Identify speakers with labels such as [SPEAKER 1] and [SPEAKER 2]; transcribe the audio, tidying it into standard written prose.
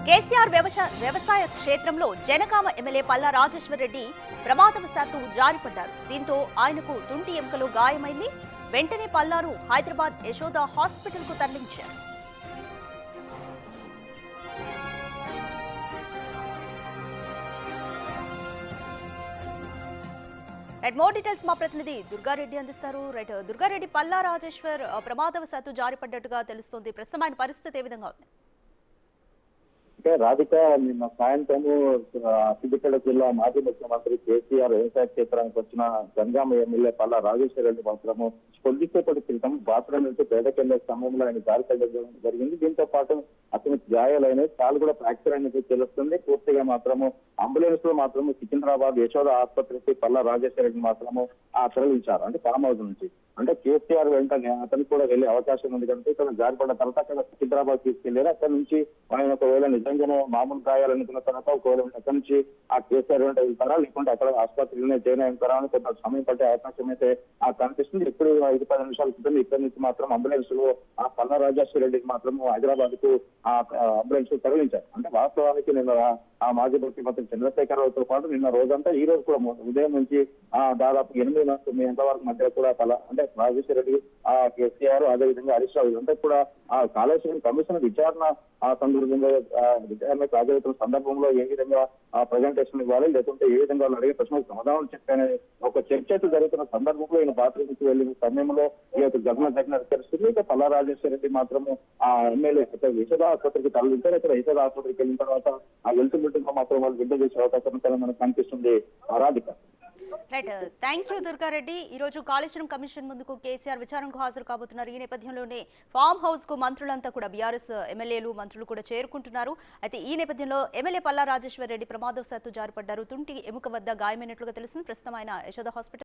[SPEAKER 1] కేసీఆర్ వ్యవసాయ క్షేత్రంలో జనగామ ఎమ్మెల్యే పల్లా రాజేశ్వర్ రెడ్డి ప్రమాదవశాత్తు జారిపడ్డారు. దీంతో ఆయనకు తుంటి ఎముకలో గాయమైంది. వెంటనే పల్లాను హైదరాబాద్ యశోద హాస్పిటల్ కు తరలించారు. మోర్ డీటెయిల్స్ మా ప్రతినిధి దుర్గారెడ్డి అందిస్తారు. దుర్గారెడ్డి, పల్లా రాజేశ్వర్ ప్రమాదవశాత్తు జారిపడ్డట్టుగా తెలుస్తోంది. ప్రస్తుతం ఆయన పరిస్థితి ఏ విధంగా ఉంది?
[SPEAKER 2] అంటే రాధిక నిన్న సాయంత్రం సిద్దిపేట జిల్లా మాజీ ముఖ్యమంత్రి కేసీఆర్ వ్యవసాయ క్షేత్రానికి వచ్చిన జనగామ ఎమ్మెల్యే పల్లా రాజేశ్వర రెడ్డి మాత్రము కొద్దిసేపటి క్రితం బాత్రూమ్ నుంచి పేదకెళ్లే సమయంలో ఆయన జారిపడడం జరిగింది. దీంతో పాటు అతనికి గాయాలైన కాలు కూడా ఫ్రాక్చర్ అయినట్టు తెలుస్తుంది. పూర్తిగా మాత్రము అంబులెన్స్ లో మాత్రము సికింద్రాబాద్ యశోద ఆసుపత్రికి పల్లా రాజేశ్వర రెడ్డి మాత్రము తరలించారు. అంటే ఫామ్ హౌస్ నుంచి. అంటే కేసీఆర్ వెంటనే అతనికి కూడా వెళ్లే అవకాశం ఉంది కనుక ఇక్కడ జారిపడ్డ తర్వాత అక్కడ సికింద్రాబాద్ తీసుకెళ్లారు. అక్కడ నుంచి ఆయన ఒకవేళ నిజంగానే మామూలు గాయాలు అనుకున్న తర్వాత ఒకవేళ అక్కడి నుంచి ఆ కేసీఆర్ వెంట వెళ్తారా, లేకుంటే అక్కడ ఆసుపత్రిలోనే జాయిన్ అయితారా అని కొంత సమయం పట్టే అవకాశం అయితే కనిపిస్తుంది. ఇప్పుడు 5-10 నిమిషాల క్రితం ఇక్కడి నుంచి మాత్రం అంబులెన్స్ లో ఆ పల్లా రాజేశ్వర రెడ్డికి మాత్రం హైదరాబాద్ కు అంబులెన్స్ తరలించారు. అంటే వాస్తవానికి నిన్న ఆ మాజీ ముఖ్యమంత్రి చంద్రశేఖరరావుతో పాటు నిన్న రోజంతా ఈ రోజు కూడా ఉదయం నుంచి దాదాపు 8-9 గంటల వరకు మధ్య కూడా అంటే రాజేశ్వర రెడ్డి కేసీఆర్ అదేవిధంగా హరీష్ రావు ఇదంతా కూడా కాళేశ్వరం కమిషన్ విచారణ సందర్భంలో విచారణకు హాజరవుతున్న సందర్భంలో ఏ విధంగా ప్రజెంటేషన్ ఇవ్వాలి, లేకుంటే ఏ విధంగా వాళ్ళు అడిగే ప్రశ్నలకు సమాధానం చెప్పానే ఒక చర్చ జరుగుతున్న సందర్భంలో ఈయన బాత్రూమ్కి వెళ్లిన సమయంలో ఈ యొక్క ఘటన తెలుస్తుంది. ఇక పల్లా రాజేశ్వర రెడ్డి మాత్రము ఎమ్మెల్యే యశోద ఆసుపత్రికి తరలించారు. ఇక్కడ యశోద ఆసుపత్రికి వెళ్ళిన తర్వాత వెళ్తుండటంలో మాత్రం వాళ్ళు బిడ్డ చేసే అవకాశం మనకు కనిపిస్తుంది. Radhika.
[SPEAKER 1] Right, thank you Durga Reddy. ఈ రోజు కాళేశ్వరం కమిషన్ ముందుకు కేసీఆర్ విచారణకు హాజరు కాబోతున్నారు. ఈ నేపథ్యంలోనే ఫామ్ హౌస్ కు మంత్రులంతా కూడా బీఆర్ఎస్ ఎమ్మెల్యేలు మంత్రులు కూడా చేరుకుంటున్నారు. అయితే ఈ నేపథ్యంలో ఎమ్మెల్యే పల్లా రాజేశ్వర్ రెడ్డి ప్రమాదవశాత్తు జారిపడ్డారు. తుంటి ఎముక వద్ద గాయమైనట్లుగా తెలుస్తుంది. ప్రస్తుతం ఆయన యశోద హాస్పిటల్